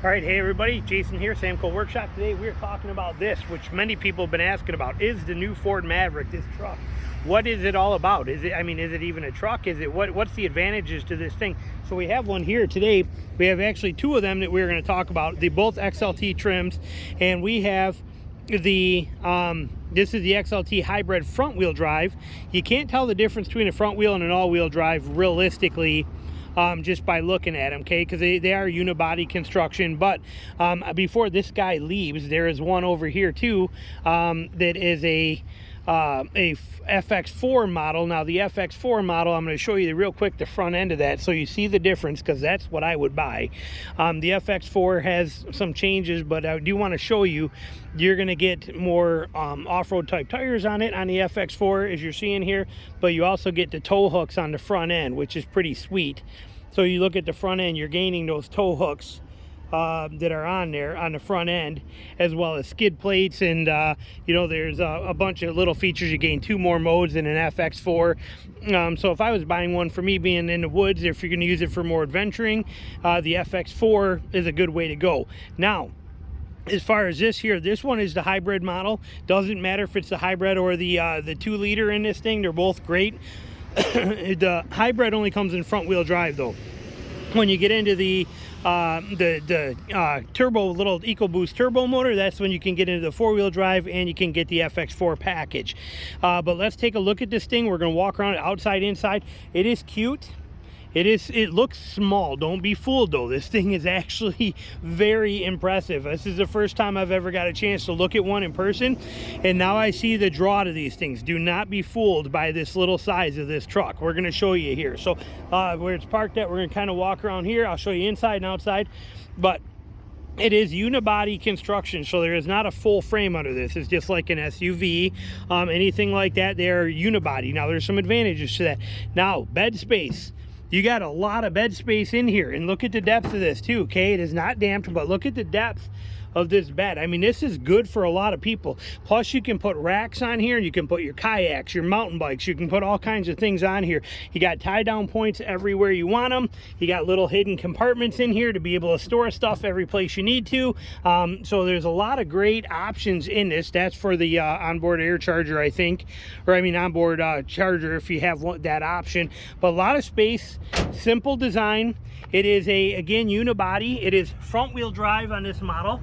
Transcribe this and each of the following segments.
All right, hey everybody, Jason here, Samco Workshop. Today we're talking about this, which many people have been asking about, is the new Ford Maverick, this truck. What is it all about? Is it even a truck? What's the advantages to this thing? So we have one here today. We have actually two of them that we're going to talk about. They both XLT trims, and we have the this is the XLT hybrid front wheel drive. You can't tell the difference between a front wheel and an all-wheel drive realistically, just by looking at them, okay, because they are unibody construction. But before this guy leaves, there is one over here too, that is a FX4 model. Now the FX4 model, I'm going to show you real quick the front end of that so you see the difference, because that's what I would buy. The FX4 has some changes, but I do want to show you, you're going to get more off-road type tires on it on the FX4, as you're seeing here, but you also get the tow hooks on the front end, which is pretty sweet. So you look at the front end, you're gaining those tow hooks that are on there on the front end, as well as skid plates, and you know, there's a bunch of little features. You gain 2 more modes in an FX4. So if I was buying one for me being in the woods, if you're going to use it for more adventuring, the FX4 is a good way to go. Now, as far as this here, this one is the hybrid model. Doesn't matter if it's the hybrid or the 2-liter in this thing, they're both great. The hybrid only comes in front wheel drive though. When you get into the turbo, little EcoBoost turbo motor, that's when you can get into the 4-wheel drive and you can get the FX4 package. But let's take a look at this thing. We're going to walk around it outside, inside. It is cute. It looks small. Don't be fooled though. This thing is actually very impressive. This is the first time I've ever got a chance to look at one in person, and now I see the draw to these things. Do not be fooled by this little size of this truck. We're going to show you here. So where it's parked at, we're going to kind of walk around here. I'll show you inside and outside, but it is unibody construction, so there is not a full frame under this. It's just like an SUV, anything like that. They're unibody. Now there's some advantages to that. Now, bed space. You got a lot of bed space in here, and look at the depth of this too, okay? It is not damped, but look at the depth of this bed. I mean, this is good for a lot of people. Plus, you can put racks on here, and you can put your kayaks, your mountain bikes. You can put all kinds of things on here. You got tie-down points everywhere you want them. You got little hidden compartments in here to be able to store stuff every place you need to. So there's a lot of great options in this. That's for the onboard air charger, I think, or I mean onboard charger if you have that option. But a lot of space, simple design. It is again, unibody. It is front wheel drive on this model.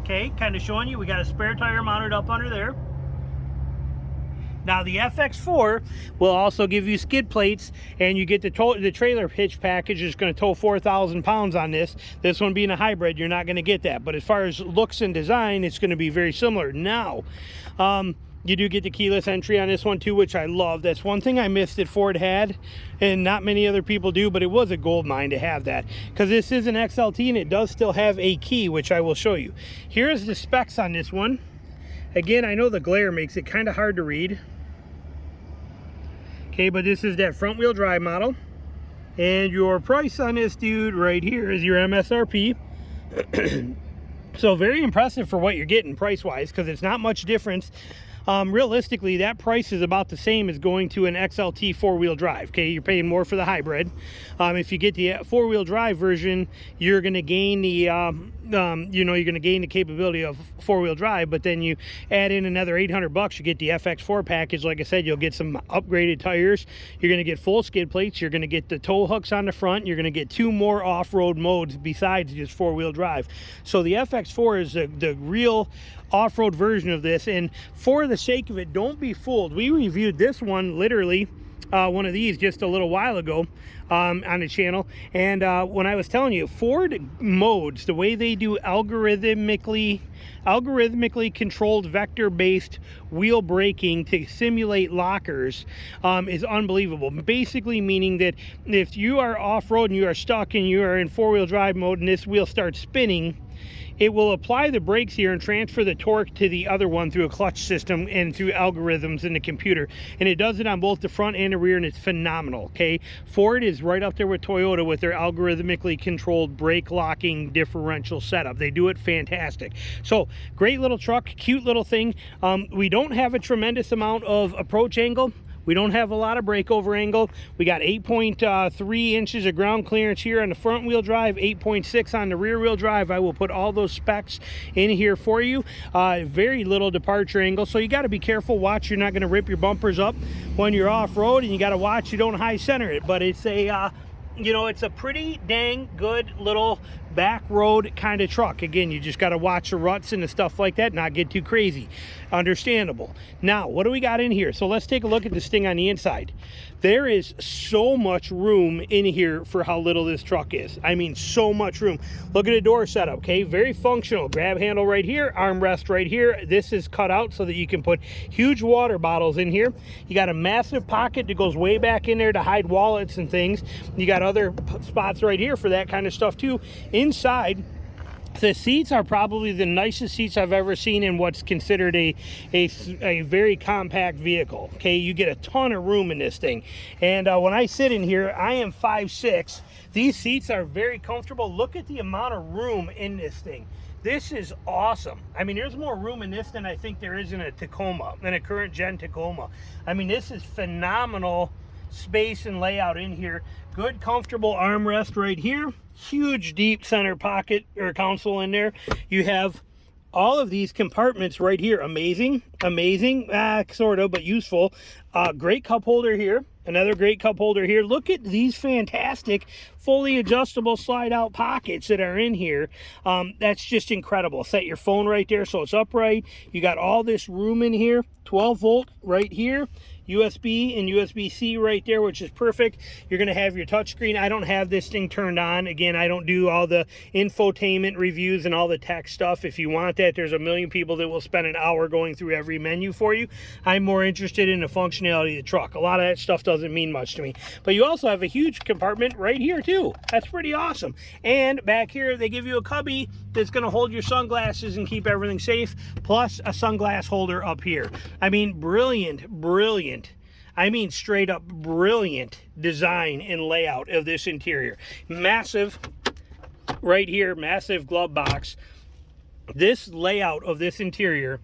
Okay, kind of showing you, we got a spare tire mounted up under there. Now the FX4 will also give you skid plates, and you get the trailer hitch package is going to tow 4,000 pounds on this. This one being a hybrid, you're not going to get that. But as far as looks and design, it's going to be very similar. Now, you do get the keyless entry on this one too, which I love. That's one thing I missed that Ford had, and not many other people do, but it was a gold mine to have that, because this is an XLT and it does still have a key, which I will show you. Here's the specs on this one. Again, I know the glare makes it kind of hard to read. Okay, but this is that front wheel drive model, and your price on this dude right here is your MSRP. So very impressive for what you're getting price wise, because it's not much difference. Realistically, that price is about the same as going to an XLT 4-wheel drive. Okay, you're paying more for the hybrid. If you get the 4-wheel drive version, you're going to gain the you're going to gain the capability of 4-wheel drive, but then you add in another $800, you get the FX4 package. Like I said, you'll get some upgraded tires. You're going to get full skid plates. You're going to get the tow hooks on the front. You're going to get 2 more off-road modes besides just 4-wheel drive. So the FX4 is the real off-road version of this, and for the sake of it, don't be fooled. We reviewed this one, literally one of these just a little while ago on the channel, and when I was telling you, Ford modes, the way they do algorithmically controlled vector-based wheel braking to simulate lockers is unbelievable. Basically meaning that if you are off-road and you are stuck and you are in 4-wheel drive mode and this wheel starts spinning, it will apply the brakes here and transfer the torque to the other one through a clutch system and through algorithms in the computer. And it does it on both the front and the rear, and it's phenomenal, okay? Ford is right up there with Toyota with their algorithmically controlled brake locking differential setup. They do it fantastic. So, great little truck, cute little thing. We don't have a tremendous amount of approach angle. We don't have a lot of breakover angle. We got 8.3 inches of ground clearance here on the front wheel drive, 8.6 on the rear wheel drive. I will put all those specs in here for you. Very little departure angle, so you got to be careful. Watch you're not going to rip your bumpers up when you're off-road, and you got to watch you don't high center it. But it's a you know, it's a pretty dang good little back road kind of truck. Again, you just got to watch the ruts and the stuff like that, not get too crazy. Understandable. Now, what do we got in here? So let's take a look at this thing on the inside. There is so much room in here for how little this truck is. I mean, so much room. Look at the door setup, okay? Very functional. Grab handle right here, armrest right here. This is cut out so that you can put huge water bottles in here. You got a massive pocket that goes way back in there to hide wallets and things. You got other spots right here for that kind of stuff too. Inside, the seats are probably the nicest seats I've ever seen in what's considered a very compact vehicle. Okay, you get a ton of room in this thing. And when I sit in here, I am 5'6". These seats are very comfortable. Look at the amount of room in this thing. This is awesome. I mean, there's more room in this than I think there is in a Tacoma, in a current gen Tacoma. I mean, this is phenomenal space and layout in here. Good, comfortable armrest right here. Huge, deep center pocket or console in there. You have all of these compartments right here. Amazing, sort of, but useful. Great cup holder here. Another great cup holder here. Look at these fantastic fully adjustable slide out pockets that are in here. That's just incredible. Set your phone right there so it's upright. You got all this room in here. 12 volt right here. USB and USB-C right there, which is perfect. You're going to have your touchscreen. I don't have this thing turned on. Again, I don't do all the infotainment reviews and all the tech stuff. If you want that, there's a million people that will spend an hour going through every menu for you. I'm more interested in the functionality of the truck. A lot of that stuff doesn't mean much to me. But you also have a huge compartment right here too. That's pretty awesome. And back here, they give you a cubby that's going to hold your sunglasses and keep everything safe, plus a sunglass holder up here. I mean, brilliant. I mean, straight up brilliant design and layout of this interior. Massive, right here, massive glove box. This layout of this interior,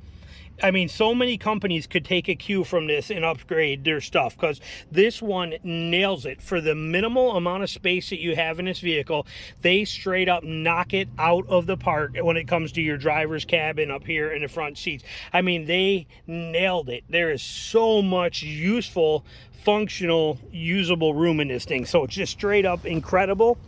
I mean, so many companies could take a cue from this and upgrade their stuff, because this one nails it. For the minimal amount of space that you have in this vehicle, they straight up knock it out of the park when it comes to your driver's cabin up here in the front seats. I mean, they nailed it. There is so much useful, functional, usable room in this thing. So it's just straight up incredible.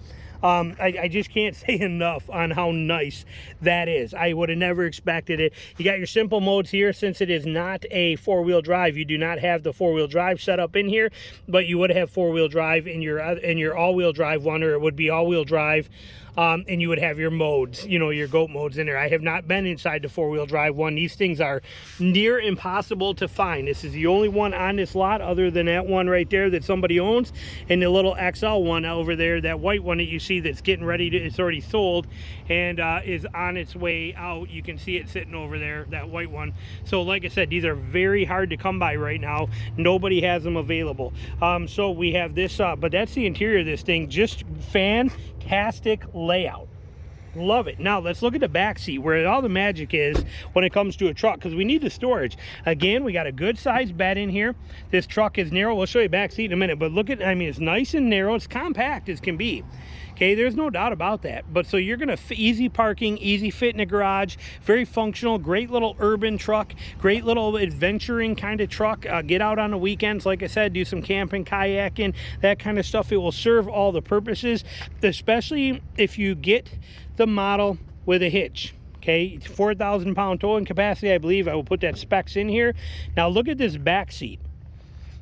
I just can't say enough on how nice that is. I would have never expected it. You got your simple modes here. Since it is not a four-wheel drive, you do not have the four-wheel drive set up in here, but you would have four-wheel drive in your all-wheel drive one, or it would be all-wheel drive. And you would have your modes, you know, your GOAT modes in there. I have not been inside the four-wheel drive one. These things are near impossible to find. This is the only one on this lot other than that one right there that somebody owns, and the little XL one over there, that white one that you see that's getting ready to, it's already sold and is on its way out. You can see it sitting over there, that white one. So like I said, these are very hard to come by right now. Nobody has them available. So we have this, but that's the interior of this thing. Just fantastic layout. Love it. Now let's look at the back seat, where all the magic is when it comes to a truck, because we need the storage. Again, we got a good sized bed in here. This truck is narrow. We'll show you back seat in a minute, but look at, I mean, it's nice and narrow. It's compact as can be. Okay, there's no doubt about that. But so you're gonna easy parking, easy fit in the garage, very functional, great little urban truck, great little adventuring kind of truck. Get out on the weekends, like I said, do some camping, kayaking, that kind of stuff. It will serve all the purposes, especially if you get the model with a hitch. Okay, 4,000 pound towing capacity, I believe. I will put that specs in here. Now look at this back seat.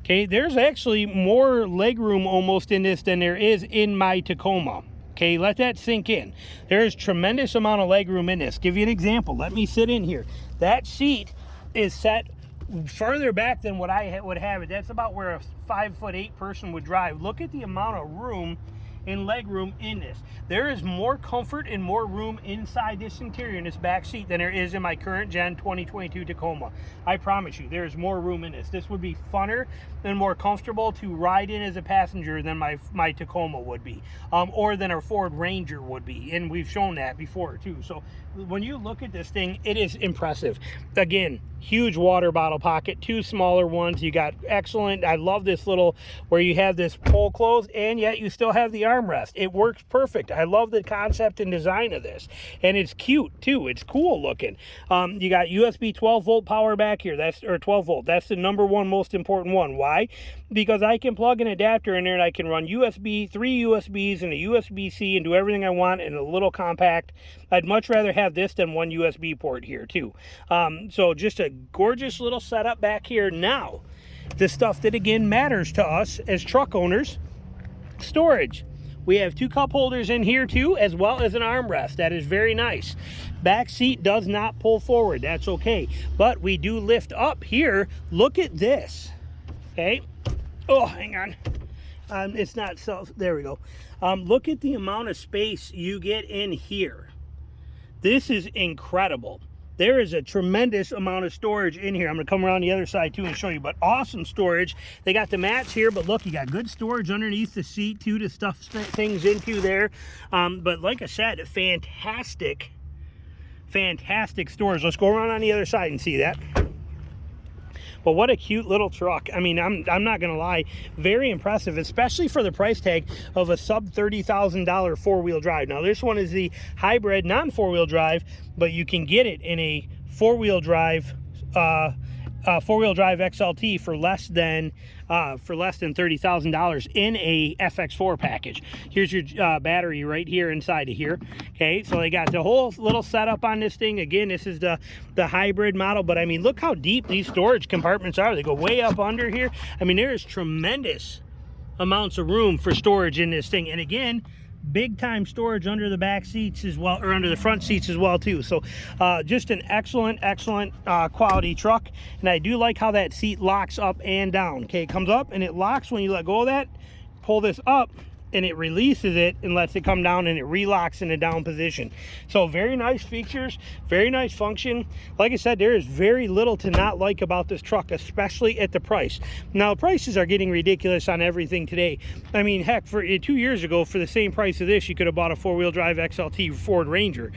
Okay, there's actually more leg room almost in this than there is in my Tacoma. Okay, let that sink in. There's tremendous amount of leg room in this. Give you an example. Let me sit in here. That seat is set further back than what I would have it. That's about where a 5'8" person would drive. Look at the amount of room and leg room in this. There is more comfort and more room inside this interior in this back seat than there is in my current gen 2022 Tacoma. I promise you, there's more room in this. This would be funner and more comfortable to ride in as a passenger than my Tacoma would be, or than a Ford Ranger would be, and we've shown that before too. So when you look at this thing, it is impressive. Again, huge water bottle pocket, 2 smaller ones. You got excellent, I love this little where you have this pull close and yet you still have the armrest. It works perfect. I love the concept and design of this, and it's cute too. It's cool looking. You got USB 12 volt power back here, or 12 volt. That's the #1 most important one. Why? Because I can plug an adapter in there and I can run USB, 3 USBs and a USB-C and do everything I want in a little compact. I'd much rather have this than 1 USB port here too. So just a gorgeous little setup back here. Now, the stuff that again matters to us as truck owners, storage. We have 2 cup holders in here too, as well as an armrest. That is very nice. Back seat does not pull forward. That's okay. But we do lift up here. Look at this. Okay. Oh, hang on. It's not so. There we go. Look at the amount of space you get in here. This is incredible. There is a tremendous amount of storage in here. I'm going to come around the other side too and show you, but awesome storage. They got the mats here, but look, you got good storage underneath the seat too to stuff things into there. But like I said, fantastic storage. Let's go around on the other side and see that. But what a cute little truck. I mean, I'm not gonna lie, very impressive, especially for the price tag of a sub $30,000 4-wheel drive. Now this one is the hybrid non 4-wheel drive, but you can get it in a 4-wheel drive XLT for less than $30,000 in a FX4 package. Here's your battery right here inside of here. Okay, so they got the whole little setup on this thing. Again, this is the hybrid model, but I mean, look how deep these storage compartments are. They go way up under here. I mean, there is tremendous amounts of room for storage in this thing. And again, big time storage under the back seats as well, or under the front seats as well too. So just an excellent quality truck. And I do like how that seat locks up and down. Okay, it comes up and it locks when you let go of that. Pull this up and it releases it and lets it come down, and it relocks in a down position. So very nice features, very nice function. Like I said, there is very little to not like about this truck, especially at the price. Now prices are getting ridiculous on everything today. I mean, heck, for 2 years ago, for the same price of this, you could have bought a 4-wheel drive XLT Ford Ranger.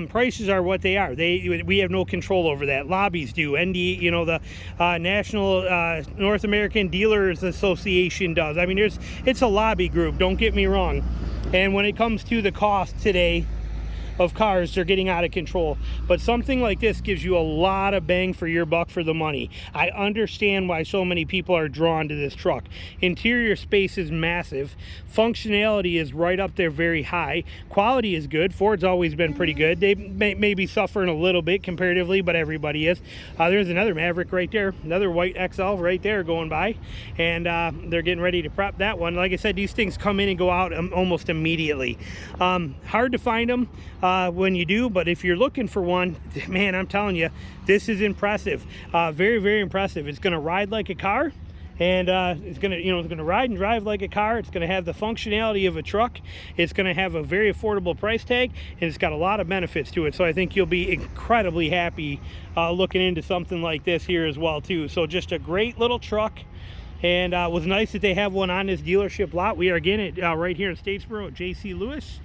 Prices are what they are. We have no control over that. Lobbies do. The National North American Dealers Association does. I mean, it's a lobby group. Don't get me wrong. And when it comes to the cost today of cars, they're getting out of control. But something like this gives you a lot of bang for your buck for the money. I understand why so many people are drawn to this truck. Interior space is massive. Functionality is right up there, very high. Quality is good. Ford's always been pretty good. They may be suffering a little bit comparatively, but everybody is. There's another Maverick right there, another white XL right there going by, and they're getting ready to prep that one. Like I said, these things come in and go out almost immediately. Hard to find them when you do, but if you're looking for one, man, I'm telling you, this is impressive. Very impressive. It's going to ride like a car, and it's going to ride and drive like a car. It's going to have the functionality of a truck. It's going to have a very affordable price tag, and it's got a lot of benefits to it. So I think you'll be incredibly happy looking into something like this here as well too. So just a great little truck. And it was nice that they have one on this dealership lot. We are again right here in Statesboro at J.C. Lewis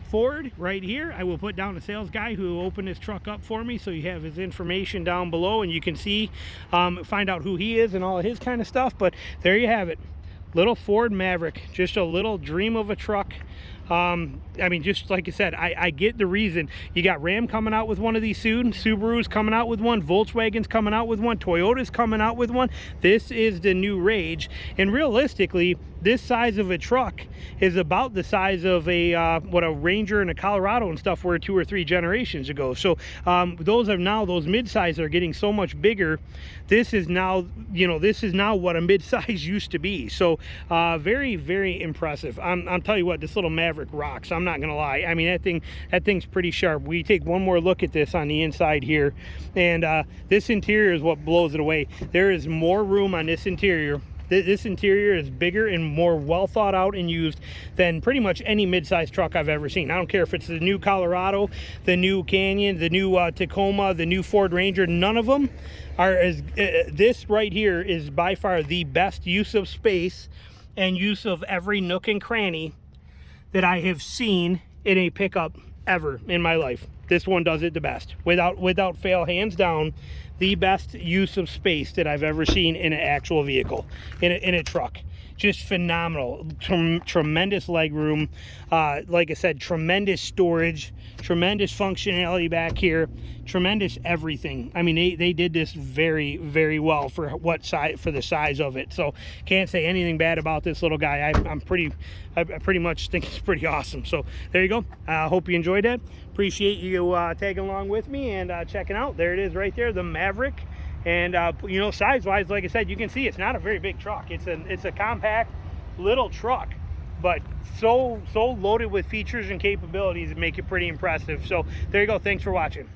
Ford right here. I will put down a sales guy who opened this truck up for me, so you have his information down below and you can see, find out who he is and all of his kind of stuff. But there you have it, little Ford Maverick, just a little dream of a truck. I mean, just like I said, I get the reason. You got Ram coming out with one of these soon, Subaru's coming out with one, Volkswagen's coming out with one, Toyota's coming out with one. This is the new rage, and realistically, this size of a truck is about the size of what a Ranger and a Colorado and stuff were 2 or 3 generations ago. So those mid-size are getting so much bigger. This is now what a mid-size used to be. So very impressive. I'm telling you what, this little Maverick rocks. I'm not gonna lie. I mean, that thing's pretty sharp. We take one more look at this on the inside here, and this interior is what blows it away. There is more room on this interior This interior is bigger and more well thought out and used than pretty much any mid-size truck I've ever seen. I don't care if it's the new Colorado, the new Canyon, the new Tacoma, the new Ford Ranger. None of them are as this right here is by far the best use of space and use of every nook and cranny that I have seen in a pickup ever in my life. This one does it the best, without fail, hands down, the best use of space that I've ever seen in an actual vehicle, in a truck. Just phenomenal. Tremendous leg room, like I said, tremendous storage, tremendous functionality back here, tremendous everything. I mean, they did this very, very well for the size of it. So can't say anything bad about this little guy. I pretty much think it's pretty awesome. So there you go. I hope you enjoyed that. Appreciate you tagging along with me and checking out. There it is right there, the Maverick. And you know, size-wise, like I said, you can see it's not a very big truck. It's a compact little truck, but so loaded with features and capabilities that make it pretty impressive. So there you go. Thanks for watching.